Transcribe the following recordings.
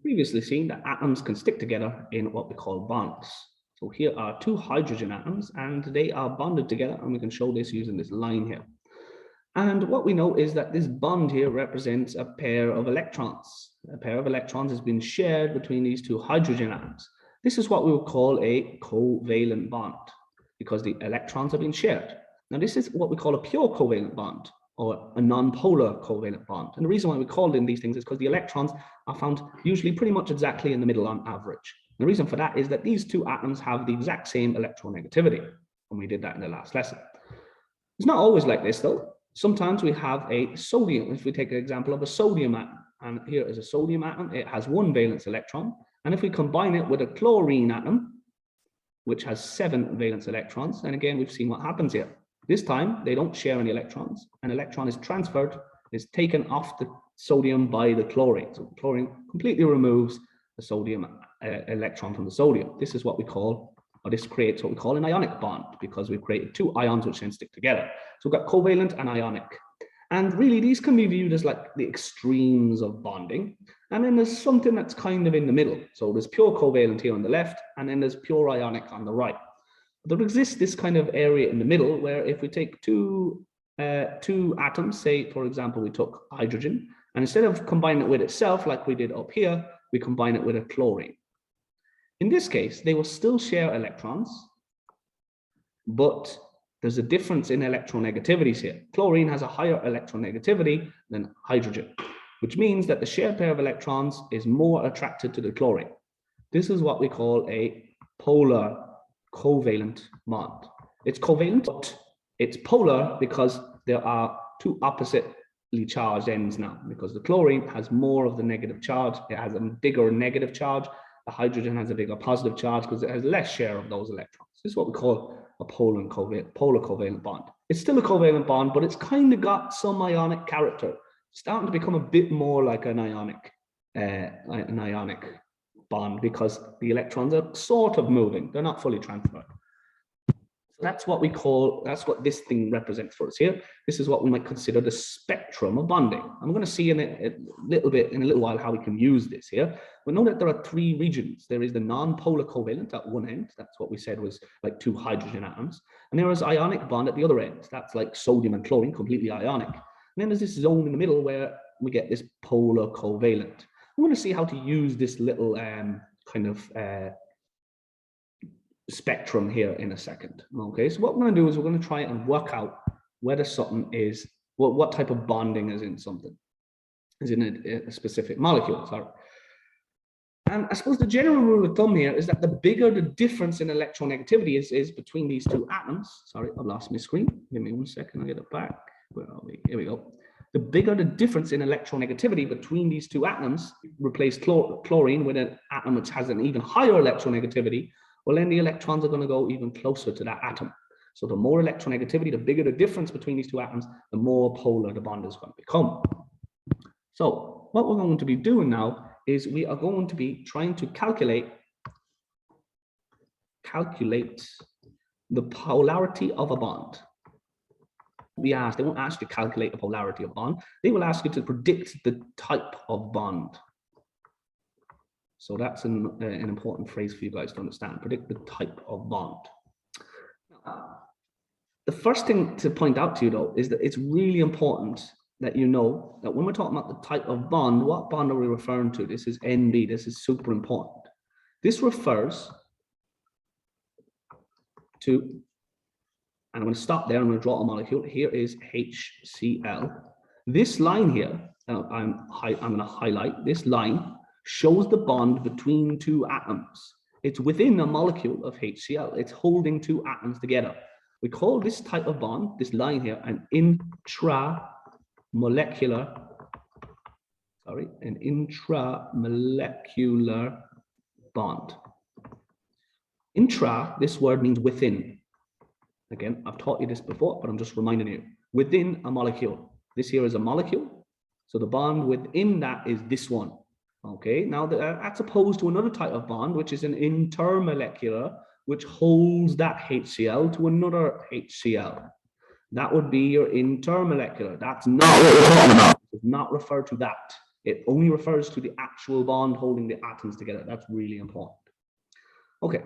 previously seen that atoms can stick together in what we call bonds. So here are two hydrogen atoms and they are bonded together, and we can show this using this line here. And what we know is that this bond here represents a pair of electrons. A pair of electrons has been shared between these two hydrogen atoms. This is what we would call a covalent bond because the electrons have been shared. Now this is what we call a pure covalent bond or a non-polar covalent bond. And the reason why we call in these things is because the electrons are found usually pretty much exactly in the middle on average. And the reason for that is that these two atoms have the exact same electronegativity. And we did that in the last lesson. It's not always like this though. Sometimes we have a sodium. If we take an example of a sodium atom, and here is a sodium atom, it has one valence electron. And if we combine it with a chlorine atom, which has 7 valence electrons, and again, we've seen what happens here. This time, they don't share any electrons. An electron is transferred, is taken off the sodium by the chlorine. So chlorine completely removes the sodium electron from the sodium. This is what we call, or this creates what we call an ionic bond, because we've created two ions which then stick together. So we've got covalent and ionic. And really, these can be viewed as like the extremes of bonding. And then there's something that's kind of in the middle. So there's pure covalent here on the left, and then there's pure ionic on the right. There exists this kind of area in the middle where if we take two atoms, say, for example, we took hydrogen, and instead of combining it with itself like we did up here, we combine it with a chlorine. In this case, they will still share electrons, but there's a difference in electronegativities here. Chlorine has a higher electronegativity than hydrogen, which means that the shared pair of electrons is more attracted to the chlorine. This is what we call a polar covalent bond. It's covalent, but it's polar because there are two oppositely charged ends now, because the chlorine has more of the negative charge. It has a bigger negative charge. The hydrogen has a bigger positive charge because it has less share of those electrons. This is what we call a polar covalent bond. It's still a covalent bond, but it's kind of got some ionic character, starting to become a bit more like an ionic bond because the electrons are sort of moving. They're not fully transferred. So that's what we call, that's what this thing represents for us here. This is what we might consider the spectrum of bonding. I'm going to see in a little while how we can use this here. We know that there are 3 regions. There is the non-polar covalent at one end. That's what we said was like 2 hydrogen atoms. And there is ionic bond at the other end. That's like sodium and chlorine, completely ionic. And then there's this zone in the middle where we get this polar covalent. I'm going to see how to use this little kind of spectrum here in a second. Okay, so what we're going to do is we're going to try and work out whether something is, what type of bonding is in something, is in a specific molecule. Sorry. And I suppose the general rule of thumb here is that the bigger the difference in electronegativity is between these two atoms. Sorry, I've lost my screen. Give me 1 second, I'll get it back. Where are we? Here we go. The bigger the difference in electronegativity between these two atoms, replace chlorine with an atom which has an even higher electronegativity, well, then the electrons are going to go even closer to that atom. So the more electronegativity, the bigger the difference between these two atoms, the more polar the bond is going to become. So what we're going to be doing now is we are going to be trying to calculate the polarity of a bond. They won't ask you to calculate the polarity of a bond. They will ask you to predict the type of bond. So that's an important phrase for you guys to understand. Predict the type of bond. The first thing to point out to you, though, is that it's really important that you know that when we're talking about the type of bond, what bond are we referring to? This is NB. This is super important. This refers to, and I'm going to stop there. I'm going to draw a molecule. Here is HCl. This line here, I'm going to highlight. This line shows the bond between 2 atoms. It's within a molecule of HCl. It's holding 2 atoms together. We call this type of bond, this line here, an intramolecular bond. Intra, this word means within. Again, I've taught you this before, but I'm just reminding you. Within a molecule. This here is a molecule. So the bond within that is this one. Okay, now that's opposed to another type of bond, which is an intermolecular, which holds that HCl to another HCl. That would be your intermolecular. That's not what we're talking about. It does not refer to that. It only refers to the actual bond holding the atoms together. That's really important. Okay,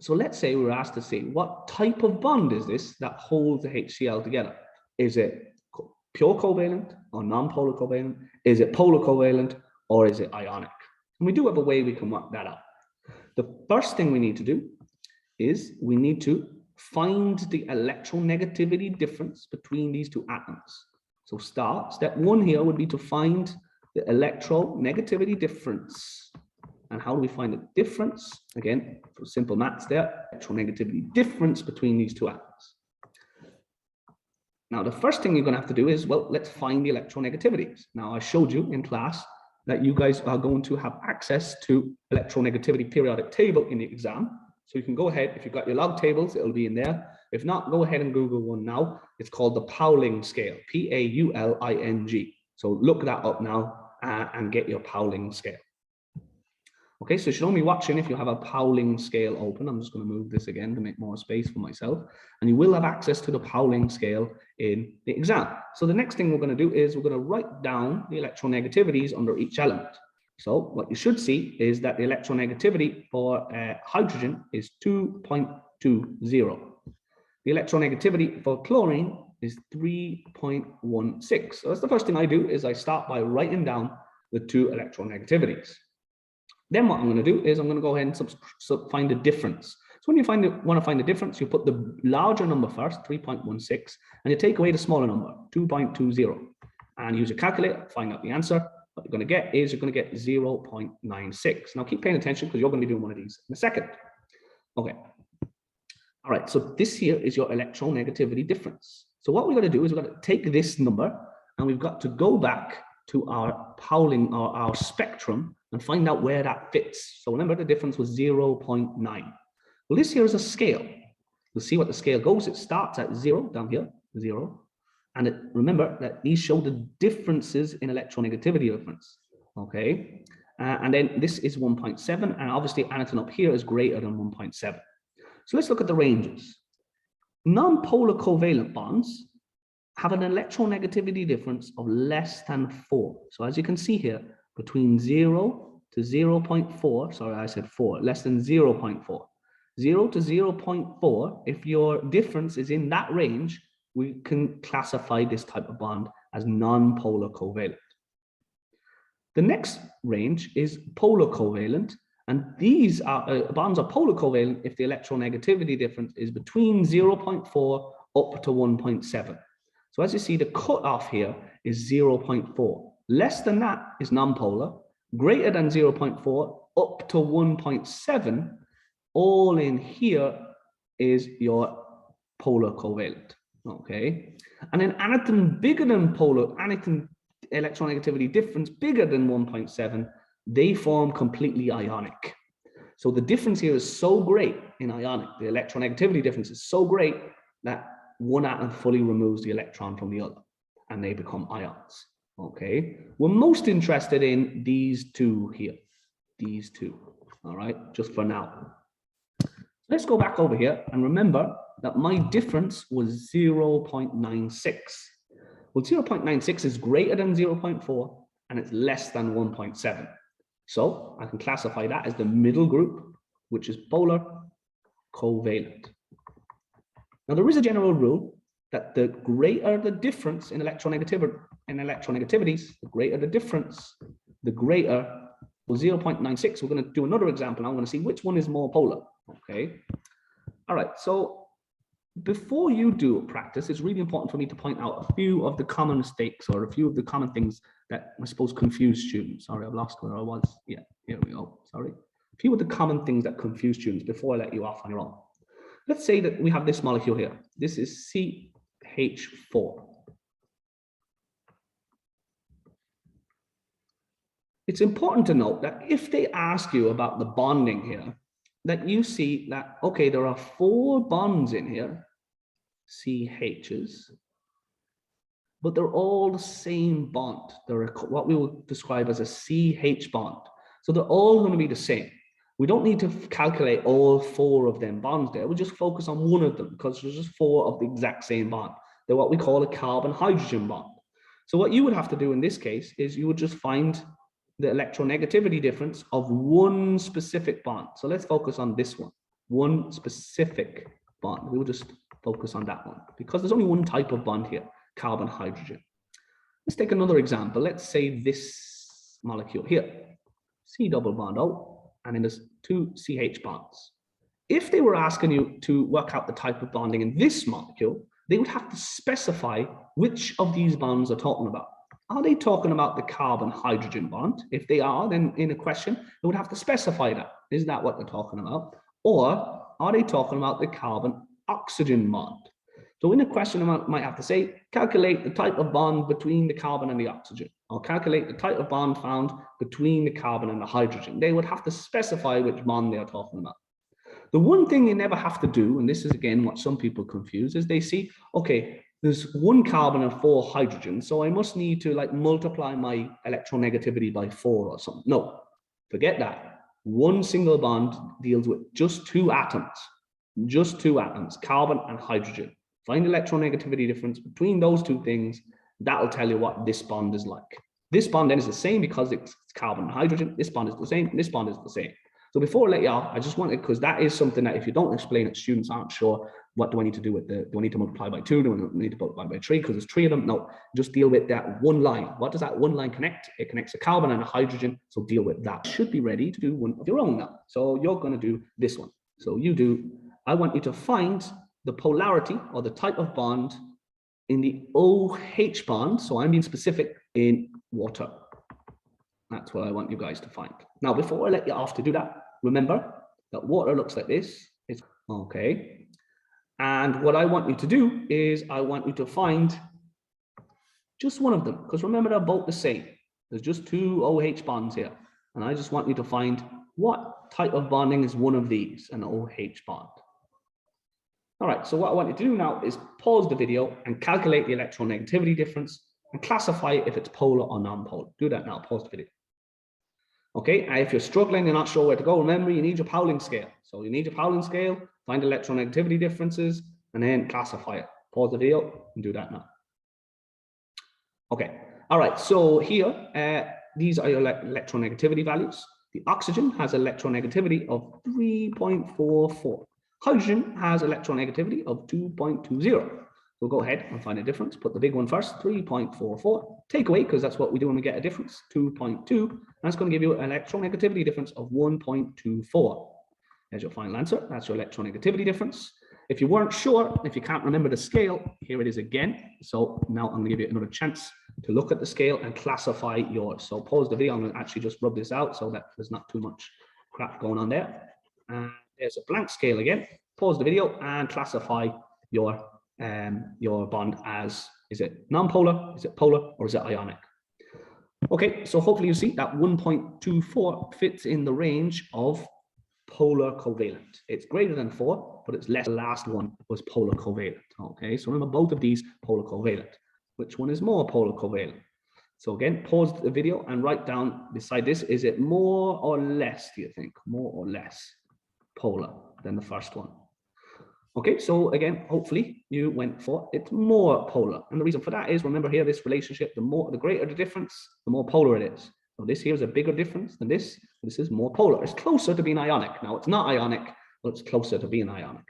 so let's say we were asked to say, what type of bond is this that holds the HCl together? Is it pure covalent or non-polar covalent? Is it polar covalent or is it ionic? And we do have a way we can work that out. The first thing we need to do is we need to find the electronegativity difference between these two atoms. So step one here would be to find the electronegativity difference. And how do we find the difference? Again, for simple maths there, electronegativity difference between these two atoms. Now, the first thing you're going to have to do is, well, let's find the electronegativities. Now, I showed you in class that you guys are going to have access to electronegativity periodic table in the exam. So you can go ahead, if you've got your log tables, it'll be in there. If not, go ahead and Google one now. It's called the Pauling scale, P-A-U-L-I-N-G. So look that up now and get your Pauling scale. Okay, so you should only be watching if you have a Pauling scale open. I'm just going to move this again to make more space for myself. And you will have access to the Pauling scale in the exam. So the next thing we're going to do is we're going to write down the electronegativities under each element. So what you should see is that the electronegativity for hydrogen is 2.20. The electronegativity for chlorine is 3.16. So that's the first thing I do is I start by writing down the two electronegativities. Then what I'm going to do is I'm going to go ahead and find the difference. So when you want to find the difference, you put the larger number first, 3.16, and you take away the smaller number, 2.20, and use your calculator, find out the answer. What you're going to get is you're going to get 0.96. Now keep paying attention because you're going to be doing one of these in a second. Okay. All right, so this here is your electronegativity difference. So what we're going to do is we're going to take this number and we've got to go back to our Pauling or our spectrum and find out where that fits. So remember the difference was 0.9. Well, this here is a scale. You'll see what the scale goes. It starts at 0 down here, 0. And remember that these show the differences in electronegativity difference. Okay. And then this is 1.7. And obviously anything up here is greater than 1.7. So let's look at the ranges. Non-polar covalent bonds have an electronegativity difference of less than 4. So as you can see here, between 0 to 0.4, sorry, I said 4, less than 0.4. 0 to 0.4, if your difference is in that range, we can classify this type of bond as non-polar covalent. The next range is polar covalent, and these are bonds are polar covalent if the electronegativity difference is between 0.4 up to 1.7. So as you see, the cutoff here is 0.4. Less than that is non-polar, greater than 0.4 up to 1.7, all in here is your polar covalent, okay? And then anything bigger than polar, anything electronegativity difference bigger than 1.7, they form completely ionic. So the difference here is so great in ionic, the electronegativity difference is so great that one atom fully removes the electron from the other and they become ions. Okay, we're most interested in these two here, these two, all right, just for now. Let's go back over here and remember that my difference was 0.96. Well, 0.96 is greater than 0.4 and it's less than 1.7. So I can classify that as the middle group, which is polar covalent. Now, there is a general rule that the greater the difference in electronegativities, the greater the difference, the greater, well, 0.96. We're going to do another example. I'm going to see which one is more polar. Okay. All right. So before you do practice, it's really important for me to point out a few of the common mistakes or a few of the common things that I suppose confuse students. Sorry, I've lost where I was. Yeah, here we go. Sorry. A few of the common things that confuse students before I let you off on your own. Let's say that we have this molecule here. This is CH4. It's important to note that if they ask you about the bonding here, that you see that, okay, there are 4 bonds in here, CHs, but they're all the same bond. They're what we will describe as a CH bond. So they're all going to be the same. We don't need to calculate all 4 of them bonds there. We'll just focus on one of them because there's just 4 of the exact same bond. They're what we call a carbon-hydrogen bond. So what you would have to do in this case is you would just find the electronegativity difference of one specific bond. So let's focus on this one specific bond. We will just focus on that one because there's only one type of bond here, carbon, hydrogen. Let's take another example. Let's say this molecule here, C double bond O, and then there's two CH bonds. If they were asking you to work out the type of bonding in this molecule, they would have to specify which of these bonds are talking about. Are they talking about the carbon-hydrogen bond? If they are, then in a question, they would have to specify that. Is that what they're talking about? Or are they talking about the carbon-oxygen bond? So in a question, I might have to say, calculate the type of bond between the carbon and the oxygen, or calculate the type of bond found between the carbon and the hydrogen. They would have to specify which bond they are talking about. The one thing they never have to do, and this is again what some people confuse, is they see, okay, there's one carbon and 4 hydrogens, so I must need to like multiply my electronegativity by 4 or something. No, forget that. One single bond deals with just two atoms, carbon and hydrogen. Find the electronegativity difference between those two things. That'll tell you what this bond is like. This bond then is the same because it's carbon and hydrogen. This bond is the same, and this bond is the same. So before I let you off, I just wanted, because that is something that if you don't explain it, students aren't sure, what do I need to do with the, do I need to multiply by 2? Do I need to multiply by 3? Because there's 3 of them. No, just deal with that one line. What does that one line connect? It connects a carbon and a hydrogen. So deal with that. You should be ready to do one of your own now. So you're going to do this one. So you do, I want you to find the polarity or the type of bond in the OH bond. So I'm being specific in water. That's what I want you guys to find. Now, before I let you off to do that, remember that water looks like this. It's okay. And what I want you to do is I want you to find just one of them, because remember, they're both the same. There's just 2 OH bonds here. And I just want you to find what type of bonding is one of these, an OH bond. All right, so what I want you to do now is pause the video and calculate the electronegativity difference and classify if it's polar or non-polar. Do that now, pause the video. Okay, and if you're struggling, you're not sure where to go, remember you need your Pauling scale. So you need your Pauling scale, find electronegativity differences, and then classify it. Pause the video and do that now. Okay, all right, so here, these are your electronegativity values. The oxygen has electronegativity of 3.44. Hydrogen has electronegativity of 2.20. We'll go ahead and find a difference. Put the big one first, 3.44. Take away, because that's what we do when we get a difference, 2.2. And that's going to give you an electronegativity difference of 1.24. There's your final answer. That's your electronegativity difference. If you weren't sure, if you can't remember the scale, here it is again. So now I'm going to give you another chance to look at the scale and classify yours. So pause the video. I'm going to actually just rub this out so that there's not too much crap going on there. And there's a blank scale again. Pause the video and classify your bond as, is it non-polar, is it polar, or is it ionic? Okay, so hopefully you see that 1.24 fits in the range of polar covalent. It's greater than 4, but it's less. The last one was polar covalent. Okay, so remember both of these polar covalent. Which one is more polar covalent? So again, pause the video and write down beside this, is it more or less, do you think? More or less polar than the first one? Okay, so again, hopefully you went for it's more polar. And the reason for that is, remember here, this relationship, the greater the difference, the more polar it is. So this here is a bigger difference than this. This is more polar. It's closer to being ionic. Now, it's not ionic, but it's closer to being ionic.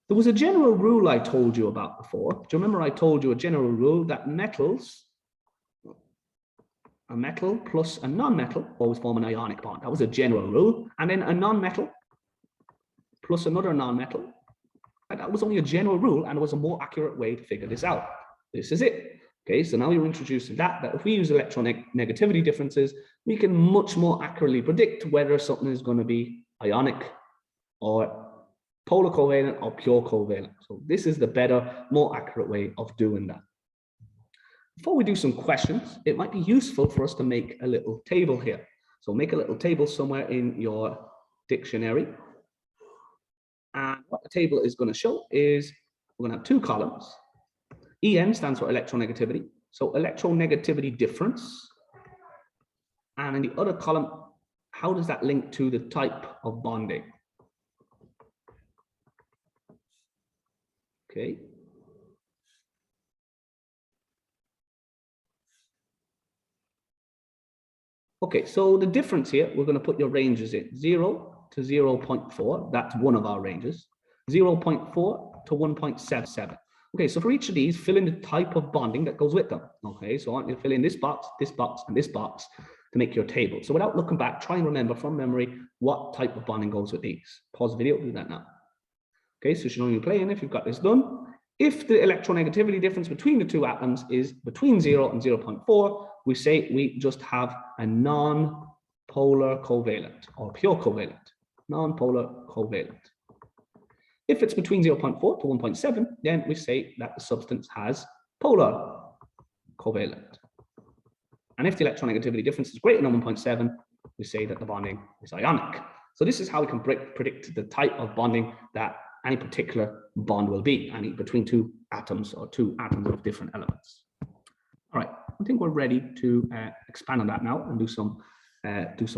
There was a general rule I told you about before. Do you remember I told you a general rule that metals, a metal plus a non-metal always form an ionic bond? That was a general rule. And then a non-metal plus another non-metal, that was only a general rule, and it was a more accurate way to figure this out. This is it. Okay, so now you're introducing that if we use electronegativity differences, we can much more accurately predict whether something is going to be ionic or polar covalent or pure covalent. So this is the better, more accurate way of doing that. Before we do some questions, it might be useful for us to make a little table here. So make a little table somewhere in your dictionary. And what the table is going to show is we're going to have 2 columns. EN stands for electronegativity. So electronegativity difference. And in the other column, how does that link to the type of bonding? Okay. Okay, so the difference here, we're going to put your ranges in 0 to 0.4. That's one of our ranges. 0.4 to 1.77. Okay, so for each of these, fill in the type of bonding that goes with them. Okay, so I want you to fill in this box, and this box to make your table. So without looking back, try and remember from memory what type of bonding goes with these. Pause the video, do that now. Okay, so you should know you're playing if you've got this done. If the electronegativity difference between the two atoms is between 0 and 0.4, we say we just have a non-polar covalent or pure covalent, non-polar covalent. If it's between 0.4 to 1.7, then we say that the substance has polar covalent. And if the electronegativity difference is greater than 1.7, we say that the bonding is ionic. So this is how we can predict the type of bonding that any particular bond will be, between two atoms or two atoms of different elements. All right, I think we're ready to expand on that now and do some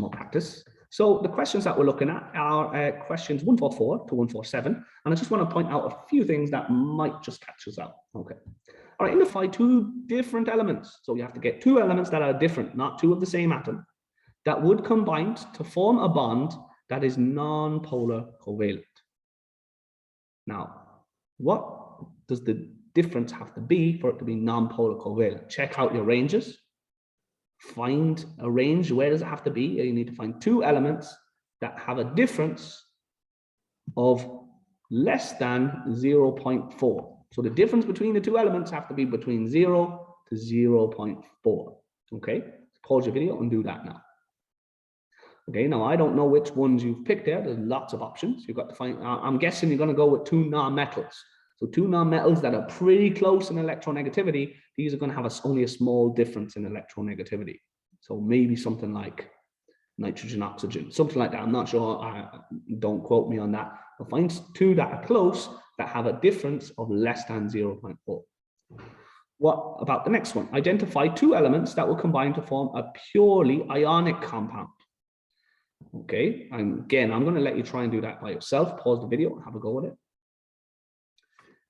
more practice. So the questions that we're looking at are questions 144 to 147, and I just want to point out a few things that might just catch us out. Okay. All right, identify two different elements. So you have to get two elements that are different, not two of the same atom, that would combine to form a bond that is non-polar covalent. Now, what does the difference have to be for it to be non-polar covalent? Check out your ranges. Find a range. Where does it have to be? You need to find two elements that have a difference of less than 0.4. So the difference between the two elements have to be between 0 to 0.4. Okay, pause your video and do that now. Okay, now I don't know which ones you've picked there. There's lots of options. You've got to find, I'm guessing you're going to go with two non-metals. So two non-metals that are pretty close in electronegativity, these are going to have only a small difference in electronegativity. So maybe something like nitrogen, oxygen, something like that. I'm not sure. Don't quote me on that. But find two that are close that have a difference of less than 0.4. What about the next one? Identify two elements that will combine to form a purely ionic compound. Okay, again, I'm going to let you try and do that by yourself. Pause the video and have a go with it.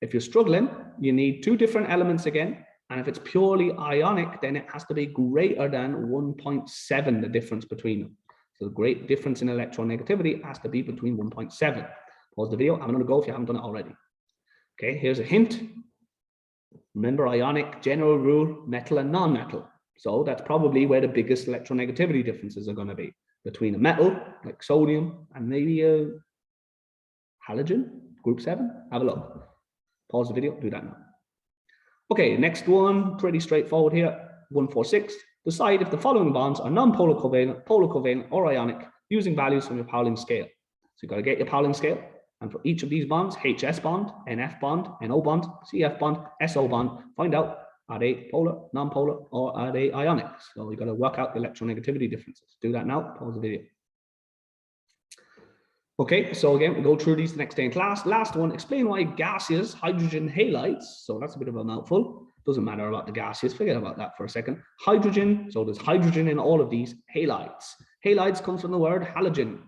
If you're struggling, you need two different elements again. And if it's purely ionic, then it has to be greater than 1.7, the difference between them. So the great difference in electronegativity has to be between 1.7. Pause the video. I'm going to go if you haven't done it already. Okay, here's a hint. Remember, ionic, general rule, metal and non-metal. So that's probably where the biggest electronegativity differences are going to be. Between a metal, like sodium, and maybe a halogen, group 7. Have a look. Pause the video, do that now. Okay, next one, pretty straightforward here. 146. Decide if the following bonds are non-polar covalent, polar covalent, or ionic using values from your Pauling scale. So you've got to get your Pauling scale. And for each of these bonds, HS bond, NF bond, NO bond, CF bond, SO bond, find out, are they polar, non-polar, or are they ionic? So we've got to work out the electronegativity differences. Do that now, pause the video. Okay, so again, we'll go through these the next day in class. Last one, explain why gaseous hydrogen halides, so that's a bit of a mouthful. Doesn't matter about the gaseous, forget about that for a second. Hydrogen, so there's hydrogen in all of these halides. Halides comes from the word halogen.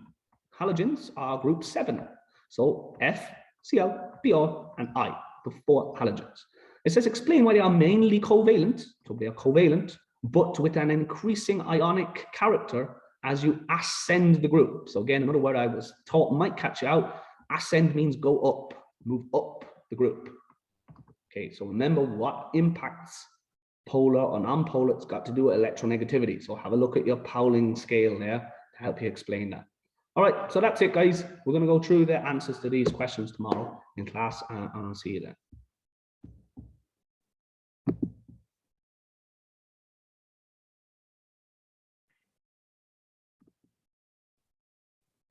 Halogens are group 7. So F, Cl, Br, and I, the 4 halogens. It says explain why they are mainly covalent, so they are covalent, but with an increasing ionic character as you ascend the group. So again, another word I was taught might catch you out. Ascend means go up, move up the group. Okay, so remember what impacts polar or non-polar, it's got to do with electronegativity. So have a look at your Pauling scale there to help you explain that. All right, so that's it, guys. We're going to go through the answers to these questions tomorrow in class, and I'll see you then.